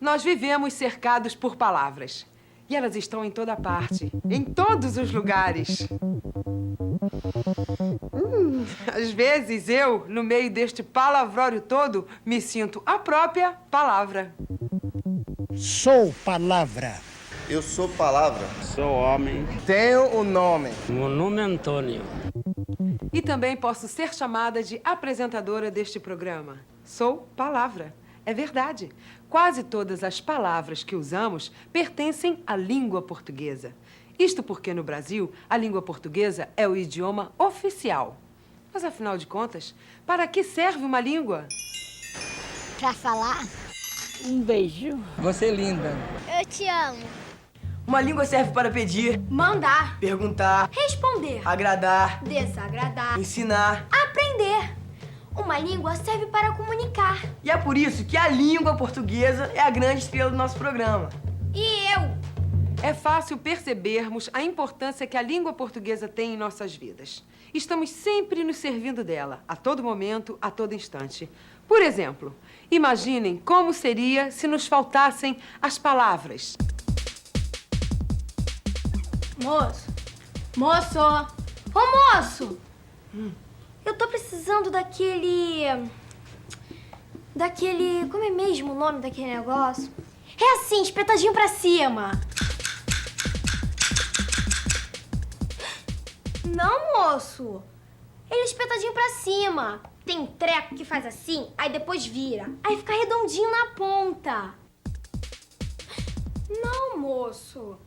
Nós vivemos cercados por palavras. E elas estão em toda parte, em todos os lugares. Às vezes eu, no meio deste palavrório todo, me sinto a própria palavra. Sou palavra. Eu sou palavra. Sou homem. Tenho um nome. Meu nome é Antônio. E também posso ser chamada de apresentadora deste programa. Sou palavra. É verdade. Quase todas as palavras que usamos pertencem à língua portuguesa. Isto porque, no Brasil, a língua portuguesa é o idioma oficial. Mas, afinal de contas, para que serve uma língua? Pra falar? Um beijo. Você é linda. Eu te amo. Uma língua serve para pedir, Mandar, perguntar, responder, agradar, desagradar, ensinar. aprender. Uma língua serve para comunicar. E é por isso que a língua portuguesa é a grande estrela do nosso programa. E eu? É fácil percebermos a importância que a língua portuguesa tem em nossas vidas. Estamos sempre nos servindo dela, a todo momento, a todo instante. Por exemplo, imaginem como seria se nos faltassem as palavras. Moço. Moço. Ô, moço. Eu tô precisando daquele... Como é mesmo o nome daquele negócio? É assim, espetadinho pra cima. Não, moço. Ele é espetadinho pra cima. Tem um treco que faz assim, aí depois vira. Aí fica redondinho na ponta. Não, moço.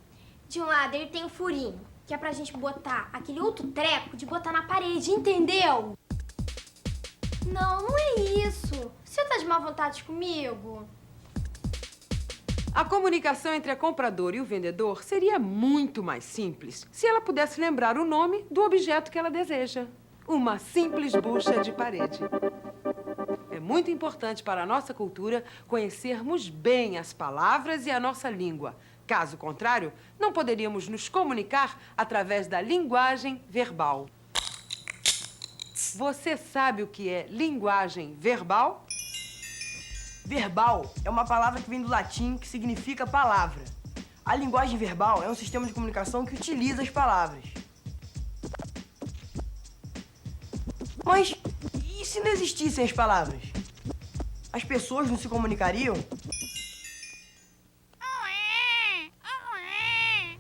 De um lado ele tem um furinho, que é pra gente botar aquele outro treco de botar na parede, entendeu? Não, não é isso. Você tá de má vontade comigo? A comunicação entre a compradora e o vendedor seria muito mais simples se ela pudesse lembrar o nome do objeto que ela deseja. Uma simples bucha de parede. É muito importante para a nossa cultura conhecermos bem as palavras e a nossa língua. Caso contrário, não poderíamos nos comunicar através da linguagem verbal. Você sabe o que é linguagem verbal? Verbal é uma palavra que vem do latim que significa palavra. A linguagem verbal é um sistema de comunicação que utiliza as palavras. Mas e se não existissem as palavras? As pessoas não se comunicariam?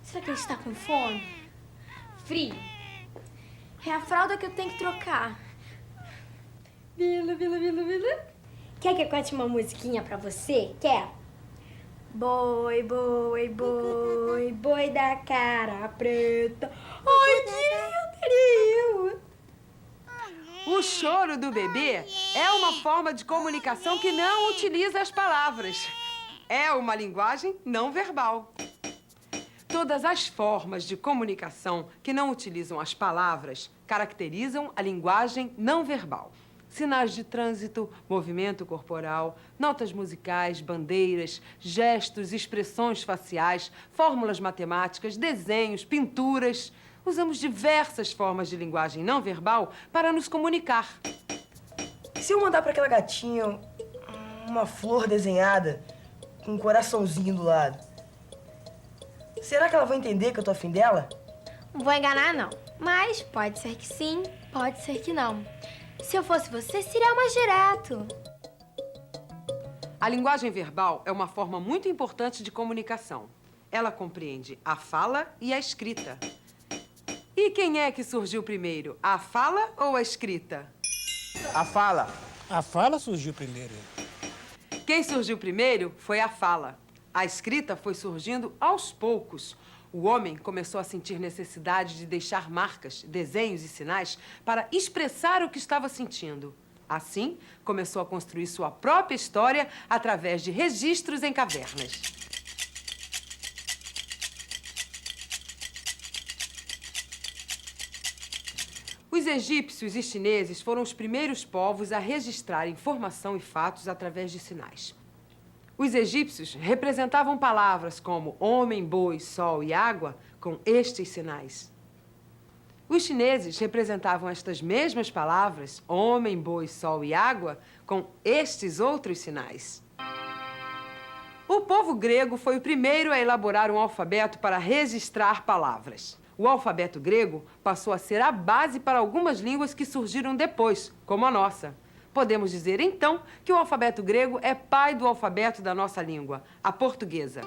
Será que ele está com fome? Frio. É a fralda que eu tenho que trocar. Bila, bila, bila, bila. Quer que eu cante uma musiquinha pra você? Quer? Boi, boi, boi, boi da cara preta. Ai, querido. O choro do bebê é uma forma de comunicação que não utiliza as palavras. É uma linguagem não verbal. Todas as formas de comunicação que não utilizam as palavras caracterizam a linguagem não verbal. Sinais de trânsito, movimento corporal, notas musicais, bandeiras, gestos, expressões faciais, fórmulas matemáticas, desenhos, pinturas. Usamos diversas formas de linguagem não verbal para nos comunicar. E se eu mandar para aquela gatinha uma flor desenhada com um coraçãozinho do lado? Será que ela vai entender que eu tô afim dela? Não vou enganar, não. Mas pode ser que sim, pode ser que não. Se eu fosse você, seria mais direto. A linguagem verbal é uma forma muito importante de comunicação. Ela compreende a fala e a escrita. E quem é que surgiu primeiro, a fala ou a escrita? A fala. A fala surgiu primeiro. Quem surgiu primeiro foi a fala. A escrita foi surgindo aos poucos. O homem começou a sentir necessidade de deixar marcas, desenhos e sinais para expressar o que estava sentindo. Assim, começou a construir sua própria história através de registros em cavernas. Os egípcios e chineses foram os primeiros povos a registrar informação e fatos através de sinais. Os egípcios representavam palavras como homem, boi, sol e água com estes sinais. Os chineses representavam estas mesmas palavras, homem, boi, sol e água, com estes outros sinais. O povo grego foi o primeiro a elaborar um alfabeto para registrar palavras. O alfabeto grego passou a ser a base para algumas línguas que surgiram depois, como a nossa. Podemos dizer, então, que o alfabeto grego é pai do alfabeto da nossa língua, a portuguesa.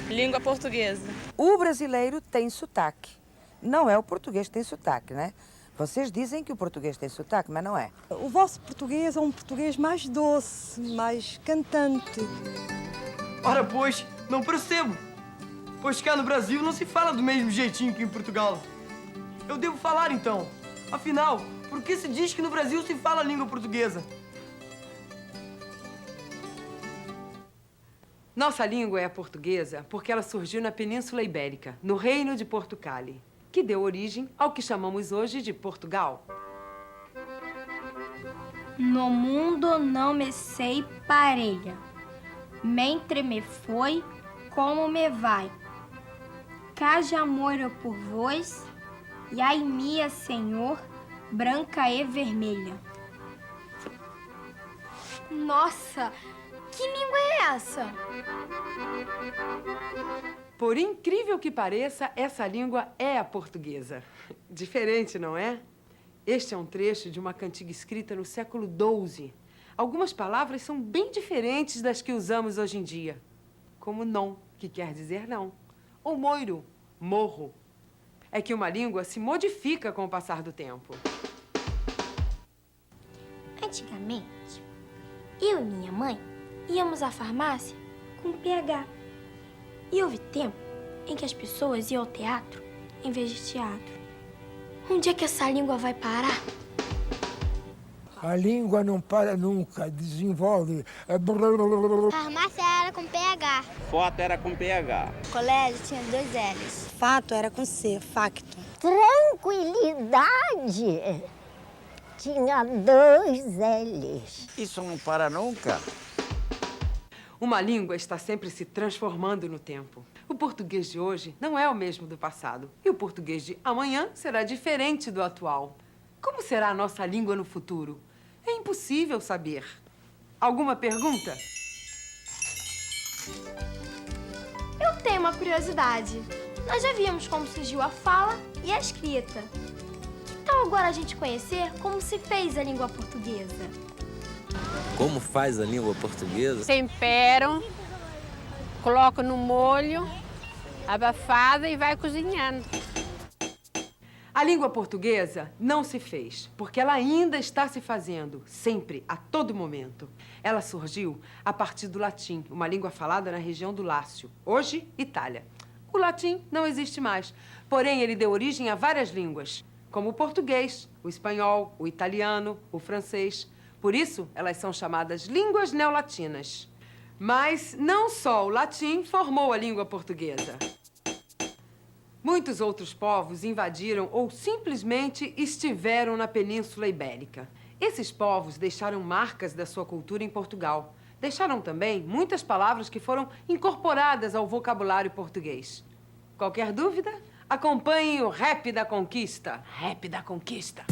Língua portuguesa. O brasileiro tem sotaque. Não é o português que tem sotaque, né? Vocês dizem que o português tem sotaque, mas não é. O vosso português é um português mais doce, mais cantante. Ora, pois, não percebo. Pois cá no Brasil não se fala do mesmo jeitinho que em Portugal. Eu devo falar, então. Afinal, por que se diz que no Brasil se fala a língua portuguesa? Nossa língua é a portuguesa porque ela surgiu na Península Ibérica, no Reino de Portugal, que deu origem ao que chamamos hoje de Portugal. No mundo não me sei parelha, mentre me foi, como me vai. Caja amor eu por vós, e ai minha senhor, branca e vermelha. Nossa, que língua é essa? Por incrível que pareça, essa língua é a portuguesa. Diferente, não é? Este é um trecho de uma cantiga escrita no século XII. Algumas palavras são bem diferentes das que usamos hoje em dia. Como non, que quer dizer não. Ou moiro, morro. É que uma língua se modifica com o passar do tempo. Antigamente, eu e minha mãe íamos à farmácia com PH. E houve tempo em que as pessoas iam ao teatro em vez de teatro. Onde é que essa língua vai parar? A língua não para nunca, desenvolve. Farmácia era com PH. Foto era com PH. Colégio tinha 2 L's. Fato era com C, facto. Tranquilidade tinha 2 L's. Isso não para nunca. Uma língua está sempre se transformando no tempo. O português de hoje não é o mesmo do passado. E o português de amanhã será diferente do atual. Como será a nossa língua no futuro? É impossível saber. Alguma pergunta? Eu tenho uma curiosidade. Nós já vimos como surgiu a fala e a escrita. Que tal agora a gente conhecer como se fez a língua portuguesa? Como faz a língua portuguesa? Temperam, colocam no molho, abafada e vai cozinhando. A língua portuguesa não se fez, porque ela ainda está se fazendo, sempre, a todo momento. Ela surgiu a partir do latim, uma língua falada na região do Lácio, hoje Itália. O latim não existe mais, porém ele deu origem a várias línguas, como o português, o espanhol, o italiano, o francês. Por isso, elas são chamadas línguas neolatinas. Mas não só o latim formou a língua portuguesa. Muitos outros povos invadiram ou simplesmente estiveram na Península Ibérica. Esses povos deixaram marcas da sua cultura em Portugal. Deixaram também muitas palavras que foram incorporadas ao vocabulário português. Qualquer dúvida? Acompanhem o Rap da Conquista. Rap da Conquista.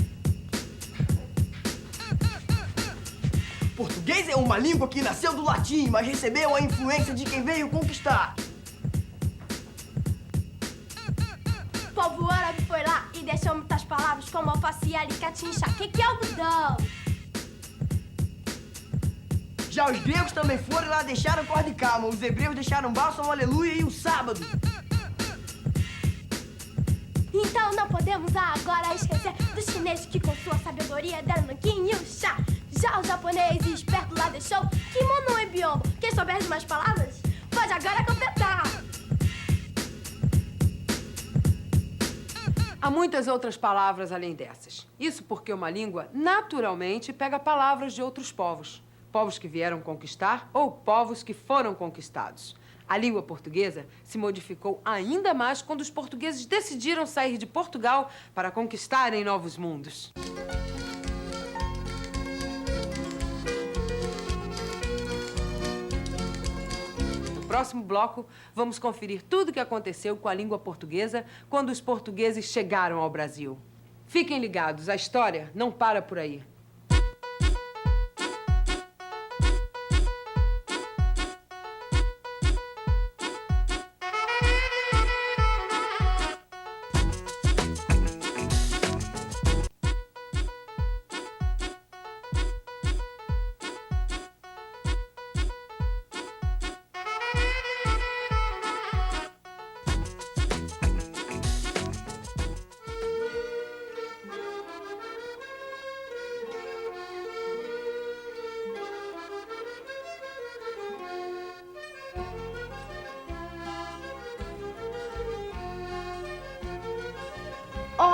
Português é uma língua que nasceu do latim, mas recebeu a influência de quem veio conquistar. O povo árabe foi lá e deixou muitas palavras como alface, alicate e chá. Que é algodão? Já os gregos também foram e lá deixaram corda e calma. Os hebreus deixaram bálsamo, aleluia e o sábado. Então não podemos agora esquecer dos chineses que com sua sabedoria deram nanquim e o chá. Já o japonês esperto lá deixou kimono e biombo. Quem souber de mais palavras, pode agora completar. Há muitas outras palavras além dessas. Isso porque uma língua, naturalmente, pega palavras de outros povos. Povos que vieram conquistar ou povos que foram conquistados. A língua portuguesa se modificou ainda mais quando os portugueses decidiram sair de Portugal para conquistarem novos mundos. No próximo bloco, vamos conferir tudo o que aconteceu com a língua portuguesa quando os portugueses chegaram ao Brasil. Fiquem ligados, a história não para por aí.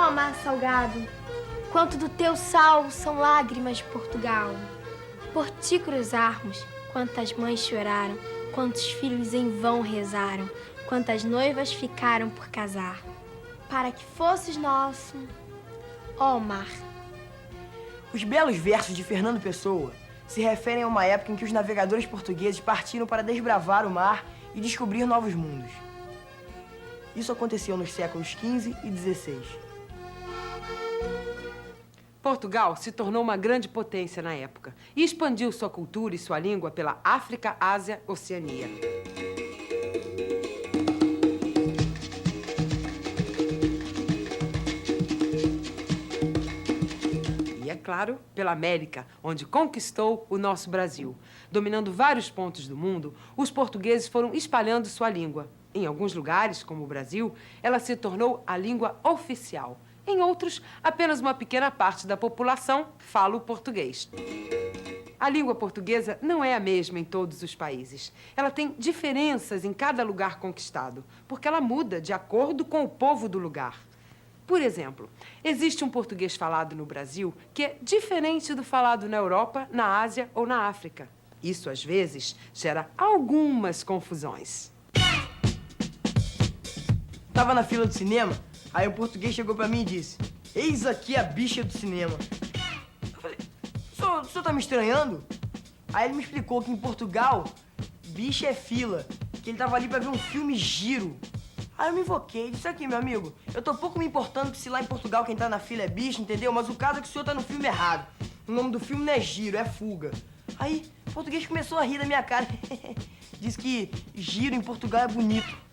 Ó mar salgado, quanto do teu sal são lágrimas de Portugal. Por ti cruzarmos, quantas mães choraram, quantos filhos em vão rezaram, quantas noivas ficaram por casar. Para que fosses nosso, ó mar. Os belos versos de Fernando Pessoa se referem a uma época em que os navegadores portugueses partiram para desbravar o mar e descobrir novos mundos. Isso aconteceu nos séculos XV e XVI. Portugal se tornou uma grande potência na época e expandiu sua cultura e sua língua pela África, Ásia, Oceania. E, é claro, pela América, onde conquistou o nosso Brasil. Dominando vários pontos do mundo, os portugueses foram espalhando sua língua. Em alguns lugares, como o Brasil, ela se tornou a língua oficial. Em outros, apenas uma pequena parte da população fala o português. A língua portuguesa não é a mesma em todos os países. Ela tem diferenças em cada lugar conquistado, porque ela muda de acordo com o povo do lugar. Por exemplo, existe um português falado no Brasil que é diferente do falado na Europa, na Ásia ou na África. Isso, às vezes, gera algumas confusões. Tava na fila do cinema, aí o português chegou pra mim e disse: "Eis aqui a bicha do cinema." Eu falei: o senhor tá me estranhando?" Aí ele me explicou que em Portugal, bicha é fila, que ele tava ali pra ver um filme giro. Aí eu me invoquei e disse: "Aqui, meu amigo, eu tô pouco me importando que se lá em Portugal quem tá na fila é bicha, entendeu? Mas o caso é que o senhor tá no filme errado. O nome do filme não é giro, é fuga." Aí o português começou a rir da minha cara. Disse que giro em Portugal é bonito.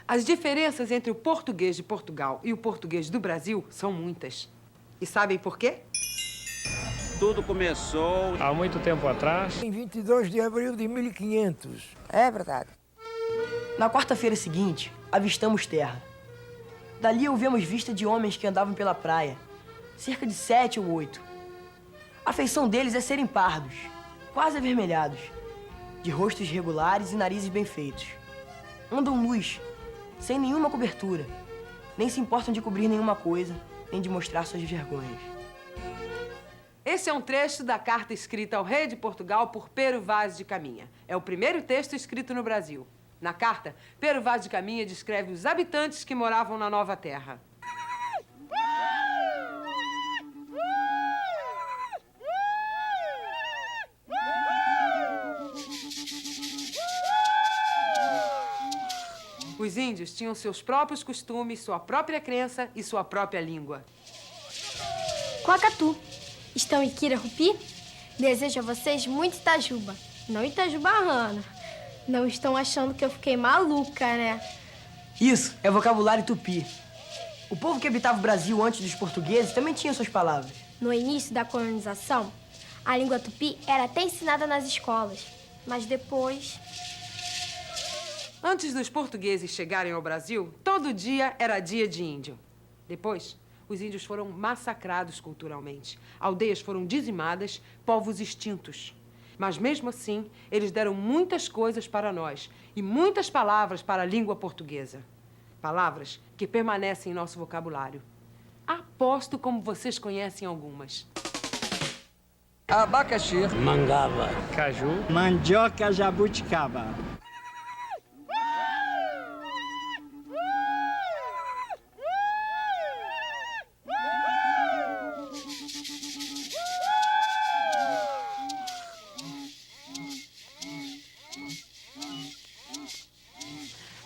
As diferenças entre o português de Portugal e o português do Brasil são muitas. E sabem por quê? Tudo começou há muito tempo atrás. Em 22 de abril de 1500. É verdade. Na quarta-feira seguinte, avistamos terra. Dali ouvimos vista de homens que andavam pela praia, cerca de 7 ou 8. A feição deles é serem pardos, quase avermelhados, de rostos regulares e narizes bem feitos. Andam nus, sem nenhuma cobertura, nem se importam de cobrir nenhuma coisa, nem de mostrar suas vergonhas. Esse é um trecho da carta escrita ao rei de Portugal por Pero Vaz de Caminha. É o primeiro texto escrito no Brasil. Na carta, Pero Vaz de Caminha descreve os habitantes que moravam na nova terra. Os índios tinham seus próprios costumes, sua própria crença e sua própria língua. Coacatu, estão em Kirarupi? Desejo a vocês muito Itajuba, não Itajubahana. Não estão achando que eu fiquei maluca, né? Isso é vocabulário tupi. O povo que habitava o Brasil antes dos portugueses também tinha suas palavras. No início da colonização, a língua tupi era até ensinada nas escolas, mas depois... Antes dos portugueses chegarem ao Brasil, todo dia era dia de índio. Depois, os índios foram massacrados culturalmente. Aldeias foram dizimadas, povos extintos. Mas, mesmo assim, eles deram muitas coisas para nós e muitas palavras para a língua portuguesa. Palavras que permanecem em nosso vocabulário. Aposto como vocês conhecem algumas. Abacaxi, Mangaba, caju, mandioca jabuticaba.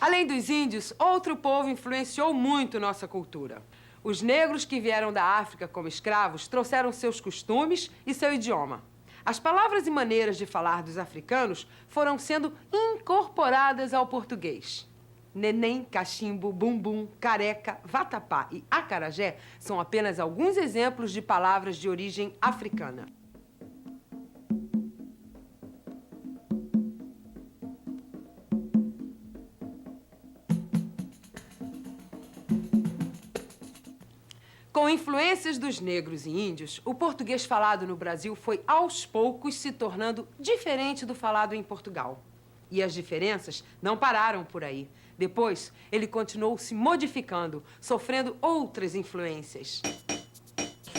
Além dos índios, outro povo influenciou muito nossa cultura. Os negros que vieram da África como escravos trouxeram seus costumes e seu idioma. As palavras e maneiras de falar dos africanos foram sendo incorporadas ao português. Neném, cachimbo, bumbum, careca, vatapá e acarajé são apenas alguns exemplos de palavras de origem africana. Com influências dos negros e índios, o português falado no Brasil foi, aos poucos, se tornando diferente do falado em Portugal. E as diferenças não pararam por aí. Depois, ele continuou se modificando, sofrendo outras influências.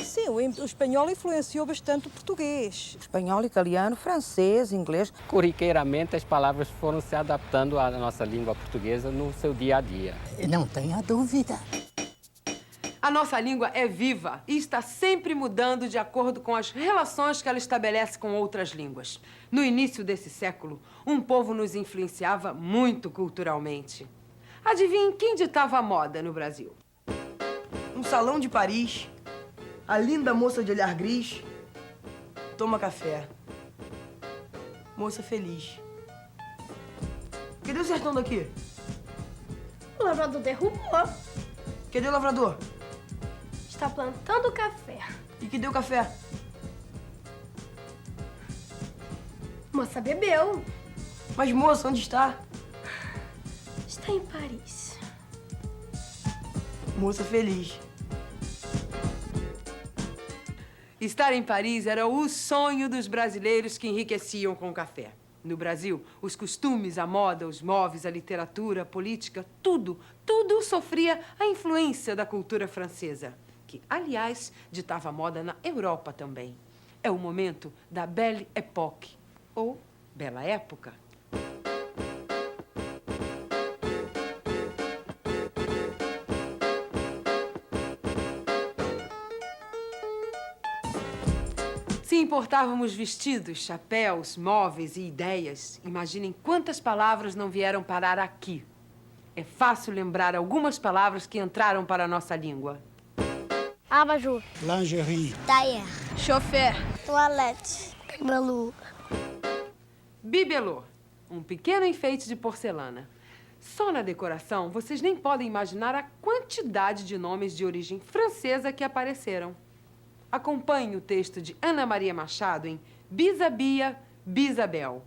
Sim, o espanhol influenciou bastante o português. Espanhol, italiano, francês, inglês. Corriqueiramente, as palavras foram se adaptando à nossa língua portuguesa no seu dia a dia. Não tenha dúvida. A nossa língua é viva e está sempre mudando de acordo com as relações que ela estabelece com outras línguas. No início desse século, um povo nos influenciava muito culturalmente. Adivinhem quem ditava a moda no Brasil? Um salão de Paris, a linda moça de olhar gris, toma café. Moça feliz. Cadê o sertão daqui? O lavrador derrubou. Cadê o lavrador? Está plantando café. E que deu café? Moça bebeu. Mas, moça, onde está? Está em Paris. Moça feliz. Estar em Paris era o sonho dos brasileiros que enriqueciam com o café. No Brasil, os costumes, a moda, os móveis, a literatura, a política, tudo sofria a influência da cultura francesa, que, aliás, ditava a moda na Europa também. É o momento da Belle Époque, ou Bela Época. Se importávamos vestidos, chapéus, móveis e ideias, imaginem quantas palavras não vieram parar aqui. É fácil lembrar algumas palavras que entraram para a nossa língua. Abajur. Lingerie. Tailleur. Chofer. Toilette. Bibelô. Bibelô, um pequeno enfeite de porcelana. Só na decoração, vocês nem podem imaginar a quantidade de nomes de origem francesa que apareceram. Acompanhe o texto de Ana Maria Machado em Bisabia, Bisabel.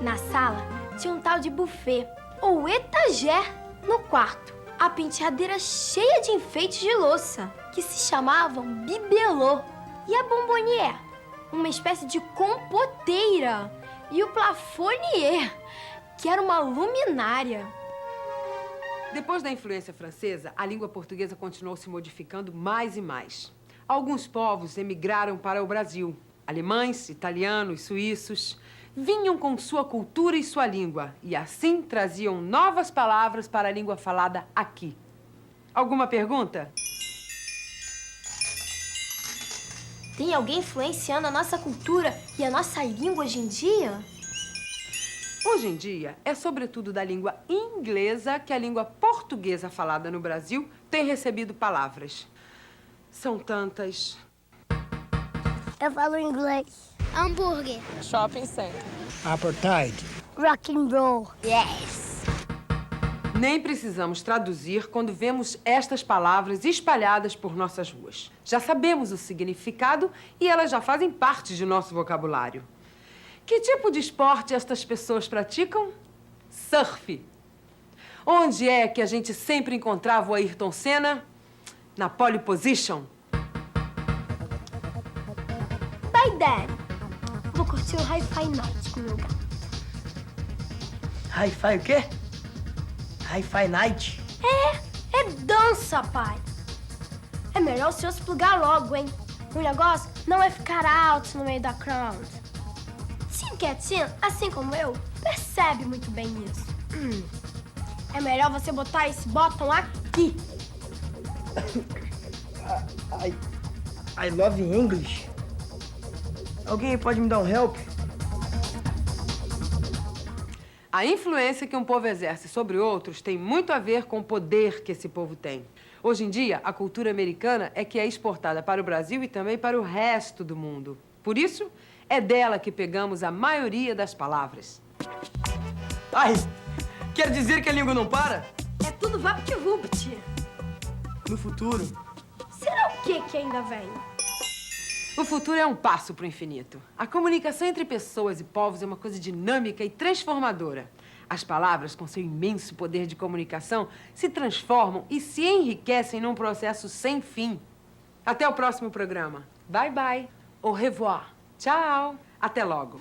Na sala tinha um tal de buffet, ou etagère, no quarto. A penteadeira cheia de enfeites de louça, que se chamavam bibelô. E a bombonière, uma espécie de compoteira. E o plafonier, que era uma luminária. Depois da influência francesa, a língua portuguesa continuou se modificando mais e mais. Alguns povos emigraram para o Brasil. Alemães, italianos, suíços vinham com sua cultura e sua língua e assim traziam novas palavras para a língua falada aqui. Alguma pergunta? Tem alguém influenciando a nossa cultura e a nossa língua hoje em dia? Hoje em dia, é sobretudo da língua inglesa que a língua portuguesa falada no Brasil tem recebido palavras. São tantas. Eu falo inglês. Hambúrguer. Shopping center. Apartheid. Rock and roll. Yes. Nem precisamos traduzir quando vemos estas palavras espalhadas por nossas ruas. Já sabemos o significado e elas já fazem parte de nosso vocabulário. Que tipo de esporte estas pessoas praticam? Surf. Onde é que a gente sempre encontrava o Ayrton Senna? Na pole position. Bye, Dad. Vou curtir o Hi-Fi Night com meu gato. Hi-Fi o quê? Hi-Fi Night? É dança, pai. É melhor o senhor se plugar logo, hein? O negócio não é ficar alto no meio da crowd. Tim quietinho, assim como eu, percebe muito bem isso. É melhor você botar esse botão aqui. I love English. Alguém pode me dar um help? A influência que um povo exerce sobre outros tem muito a ver com o poder que esse povo tem. Hoje em dia, a cultura americana é que é exportada para o Brasil e também para o resto do mundo. Por isso, é dela que pegamos a maioria das palavras. Ai, quer dizer que a língua não para? É tudo vapt-vupt. No futuro. Será o que ainda vem? O futuro é um passo para o infinito. A comunicação entre pessoas e povos é uma coisa dinâmica e transformadora. As palavras, com seu imenso poder de comunicação, se transformam e se enriquecem num processo sem fim. Até o próximo programa. Bye, bye. Au revoir. Tchau. Até logo.